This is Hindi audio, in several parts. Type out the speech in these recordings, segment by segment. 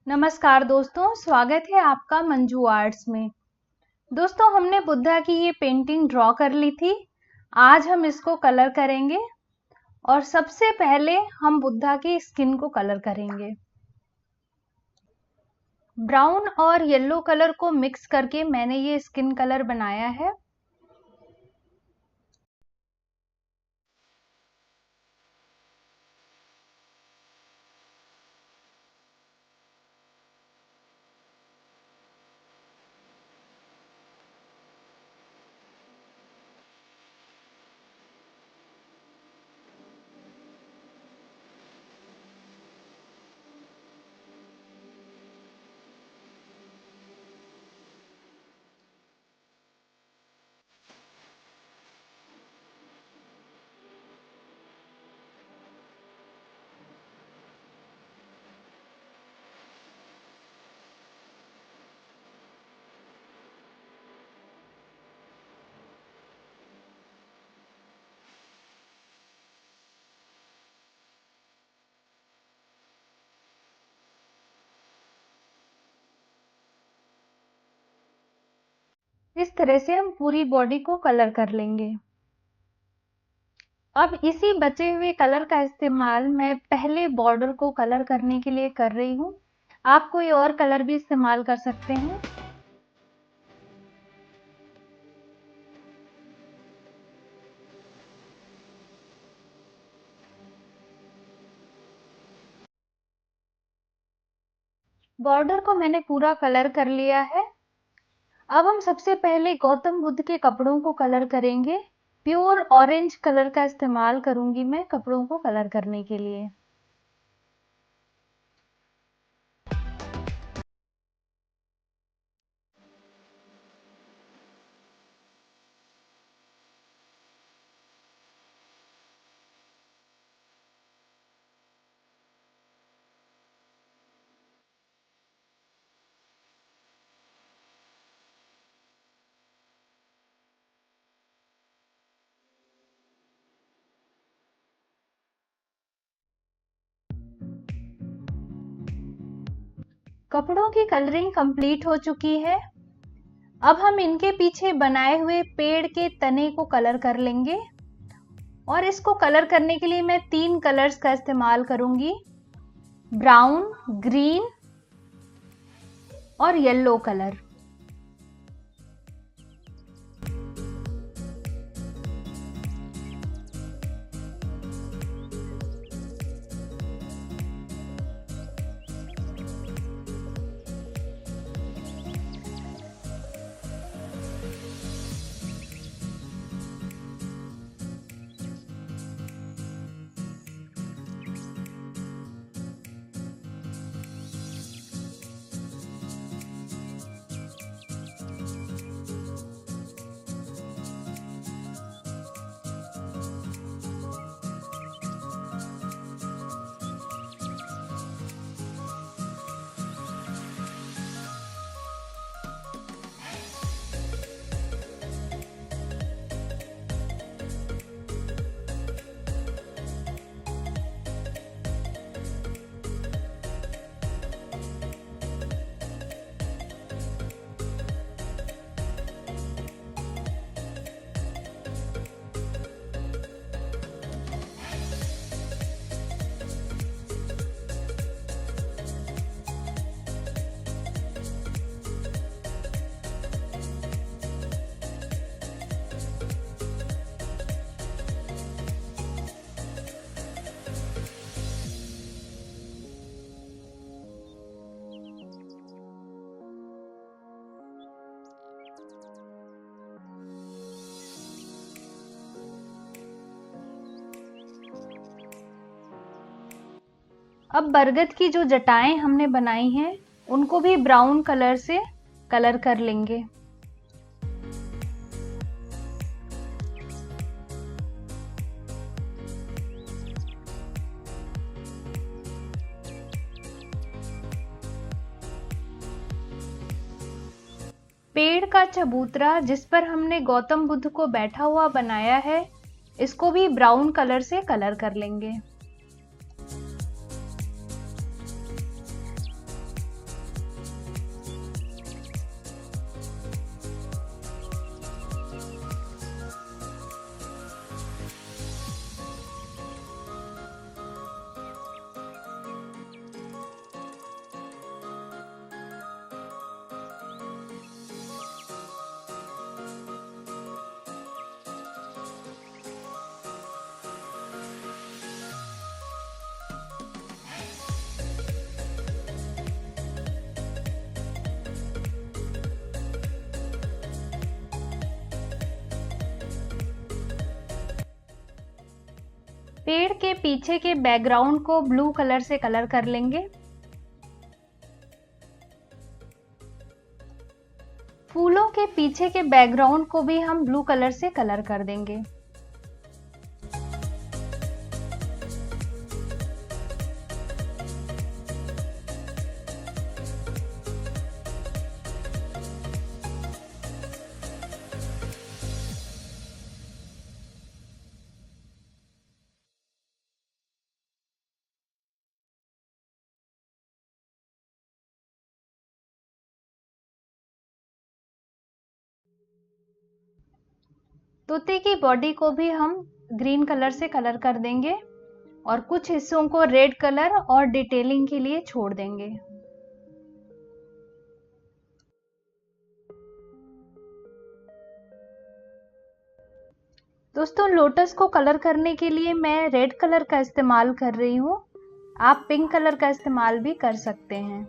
नमस्कार दोस्तों, स्वागत है आपका मंजू आर्ट्स में। दोस्तों, हमने बुद्धा की ये पेंटिंग ड्रॉ कर ली थी। आज हम इसको कलर करेंगे और सबसे पहले हम बुद्धा की स्किन को कलर करेंगे। ब्राउन और येलो कलर को मिक्स करके मैंने ये स्किन कलर बनाया है। इस तरह से हम पूरी बॉडी को कलर कर लेंगे। अब इसी बचे हुए कलर का इस्तेमाल मैं पहले बॉर्डर को कलर करने के लिए कर रही हूँ। आप कोई और कलर भी इस्तेमाल कर सकते हैं। बॉर्डर को मैंने पूरा कलर कर लिया है। अब हम सबसे पहले गौतम बुद्ध के कपड़ों को कलर करेंगे। प्योर ऑरेंज कलर का इस्तेमाल करूंगी मैं कपड़ों को कलर करने के लिए। कपड़ों की कलरिंग कंप्लीट हो चुकी है। अब हम इनके पीछे बनाए हुए पेड़ के तने को कलर कर लेंगे और इसको कलर करने के लिए मैं 3 कलर्स का इस्तेमाल करूंगी, ब्राउन, ग्रीन और येलो कलर। अब बरगद की जो जटाएं हमने बनाई हैं उनको भी ब्राउन कलर से कलर कर लेंगे। पेड़ का चबूतरा जिस पर हमने गौतम बुद्ध को बैठा हुआ बनाया है, इसको भी ब्राउन कलर से कलर कर लेंगे। पेड़ के पीछे के बैकग्राउंड को ब्लू कलर से कलर कर लेंगे। फूलों के पीछे के बैकग्राउंड को भी हम ब्लू कलर से कलर कर देंगे। तोते की बॉडी को भी हम ग्रीन कलर से कलर कर देंगे और कुछ हिस्सों को रेड कलर और डिटेलिंग के लिए छोड़ देंगे। दोस्तों, लोटस को कलर करने के लिए मैं रेड कलर का इस्तेमाल कर रही हूँ। आप पिंक कलर का इस्तेमाल भी कर सकते हैं।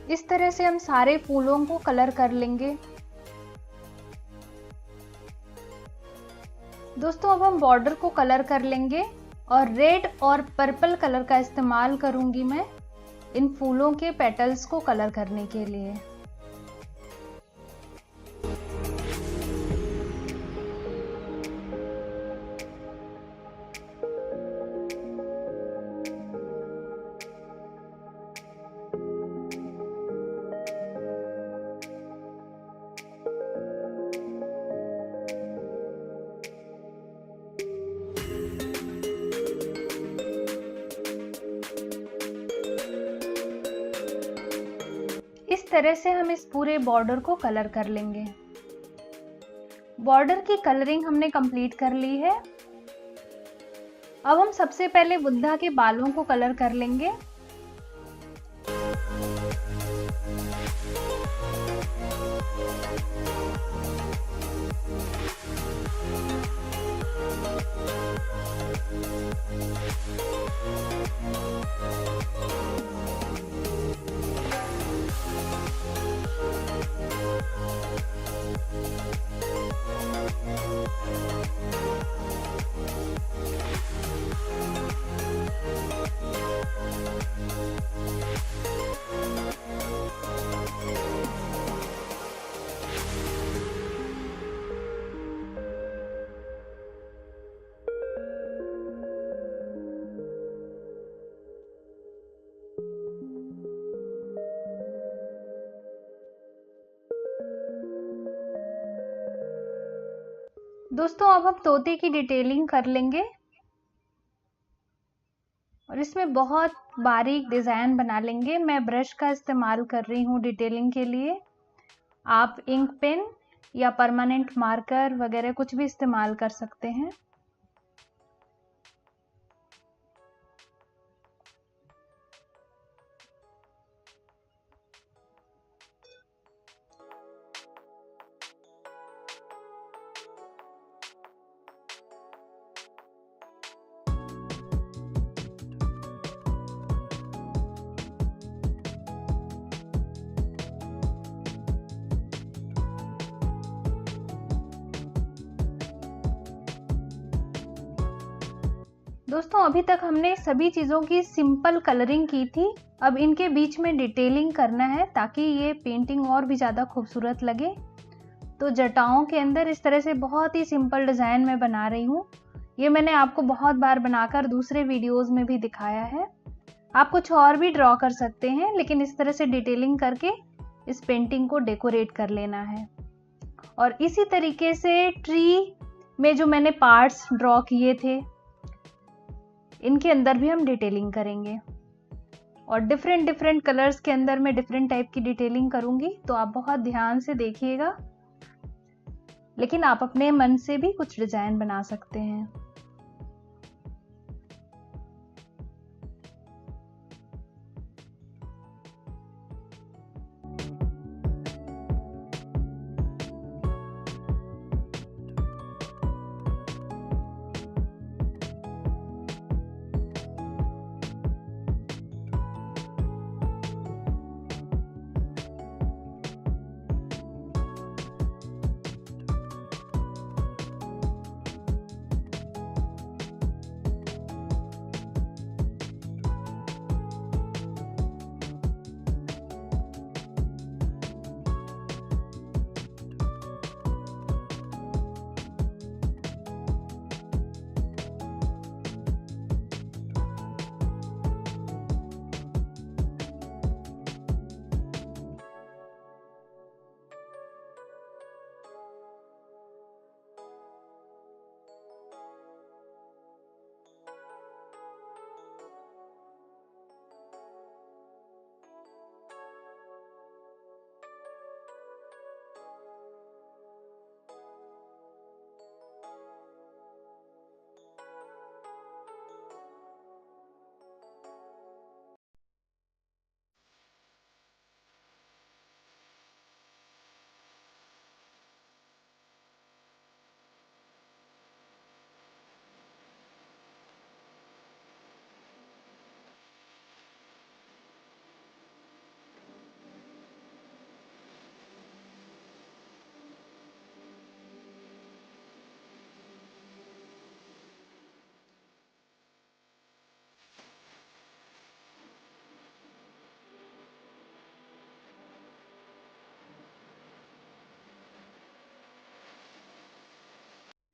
इस तरह से हम सारे फूलों को कलर कर लेंगे। दोस्तों, अब हम बॉर्डर को कलर कर लेंगे और रेड और पर्पल कलर का इस्तेमाल करूंगी मैं इन फूलों के पेटल्स को कलर करने के लिए। इस तरह से हम इस पूरे बॉर्डर को कलर कर लेंगे। बॉर्डर की कलरिंग हमने कंप्लीट कर ली है। अब हम सबसे पहले बुद्धा के बालों को कलर कर लेंगे। दोस्तों, अब हम तोते की डिटेलिंग कर लेंगे और इसमें बहुत बारीक डिजाइन बना लेंगे। मैं ब्रश का इस्तेमाल कर रही हूँ डिटेलिंग के लिए। आप इंक पेन या परमानेंट मार्कर वगैरह कुछ भी इस्तेमाल कर सकते हैं। दोस्तों, अभी तक हमने सभी चीज़ों की सिंपल कलरिंग की थी। अब इनके बीच में डिटेलिंग करना है ताकि ये पेंटिंग और भी ज़्यादा खूबसूरत लगे। तो जटाओं के अंदर इस तरह से बहुत ही सिंपल डिज़ाइन मैं बना रही हूँ। ये मैंने आपको बहुत बार बनाकर दूसरे वीडियोस में भी दिखाया है। आप कुछ और भी ड्रॉ कर सकते हैं, लेकिन इस तरह से डिटेलिंग करके इस पेंटिंग को डेकोरेट कर लेना है। और इसी तरीके से ट्री में जो मैंने पार्ट्स ड्रॉ किए थे इनके अंदर भी हम डिटेलिंग करेंगे, और डिफरेंट डिफरेंट कलर्स के अंदर मैं डिफरेंट टाइप की डिटेलिंग करूंगी, तो आप बहुत ध्यान से देखिएगा। लेकिन आप अपने मन से भी कुछ डिजाइन बना सकते हैं।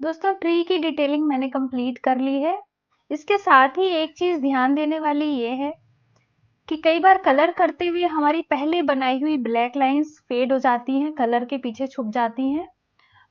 दोस्तों ट्री की डिटेलिंग मैंने कंप्लीट कर ली है। इसके साथ ही एक चीज ध्यान देने वाली ये है कि कई बार कलर करते हुए हमारी पहले बनाई हुई ब्लैक लाइंस फेड हो जाती हैं, कलर के पीछे छुप जाती हैं,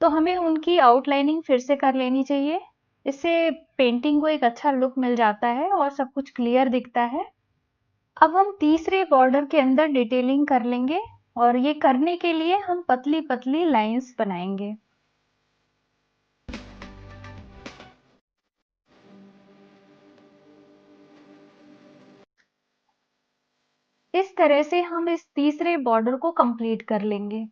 तो हमें उनकी आउटलाइनिंग फिर से कर लेनी चाहिए। इससे पेंटिंग को एक अच्छा लुक मिल जाता है और सब कुछ क्लियर दिखता है। अब हम तीसरे बॉर्डर के अंदर डिटेलिंग कर लेंगे, और ये करने के लिए हम पतली पतली लाइंस बनाएंगे। इस तरह से हम इस तीसरे बॉर्डर को कंप्लीट कर लेंगे।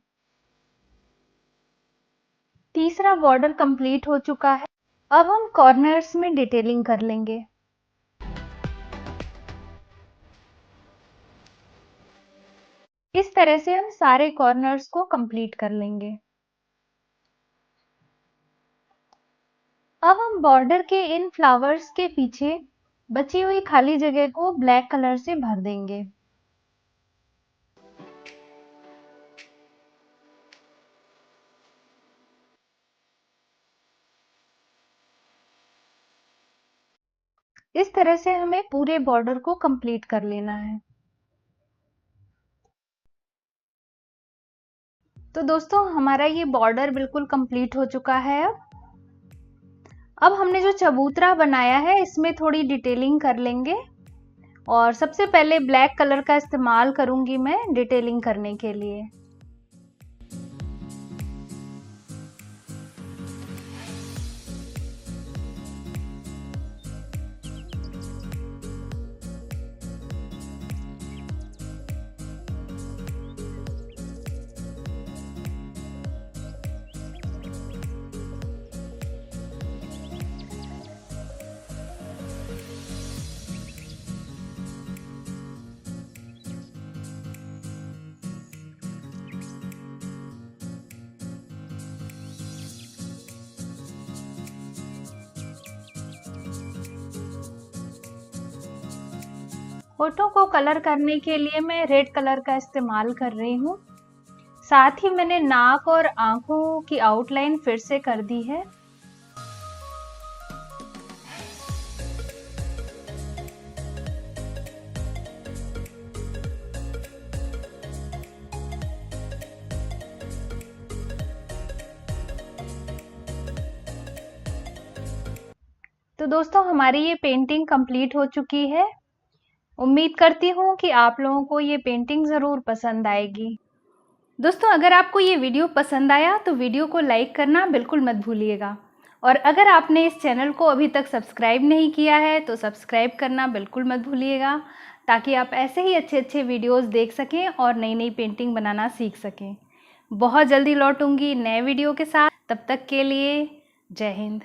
तीसरा बॉर्डर कंप्लीट हो चुका है। अब हम कॉर्नर्स में डिटेलिंग कर लेंगे। इस तरह से हम सारे कॉर्नर्स को कंप्लीट कर लेंगे। अब हम बॉर्डर के इन फ्लावर्स के पीछे बची हुई खाली जगह को ब्लैक कलर से भर देंगे। इस तरह से हमें पूरे बॉर्डर को कंप्लीट कर लेना है। तो दोस्तों हमारा ये बॉर्डर बिल्कुल कंप्लीट हो चुका है। अब हमने जो चबूतरा बनाया है इसमें थोड़ी डिटेलिंग कर लेंगे, और सबसे पहले ब्लैक कलर का इस्तेमाल करूंगी मैं डिटेलिंग करने के लिए। होठों को कलर करने के लिए मैं रेड कलर का इस्तेमाल कर रही हूँ। साथ ही मैंने नाक और आंखों की आउटलाइन फिर से कर दी है। तो दोस्तों हमारी ये पेंटिंग कंप्लीट हो चुकी है। उम्मीद करती हूँ कि आप लोगों को ये पेंटिंग ज़रूर पसंद आएगी। दोस्तों अगर आपको ये वीडियो पसंद आया तो वीडियो को लाइक करना बिल्कुल मत भूलिएगा, और अगर आपने इस चैनल को अभी तक सब्सक्राइब नहीं किया है तो सब्सक्राइब करना बिल्कुल मत भूलिएगा, ताकि आप ऐसे ही अच्छे अच्छे वीडियोस देख सकें और नई नई पेंटिंग बनाना सीख सकें। बहुत जल्दी लौटूंगी नए वीडियो के साथ, तब तक के लिए जय हिंद।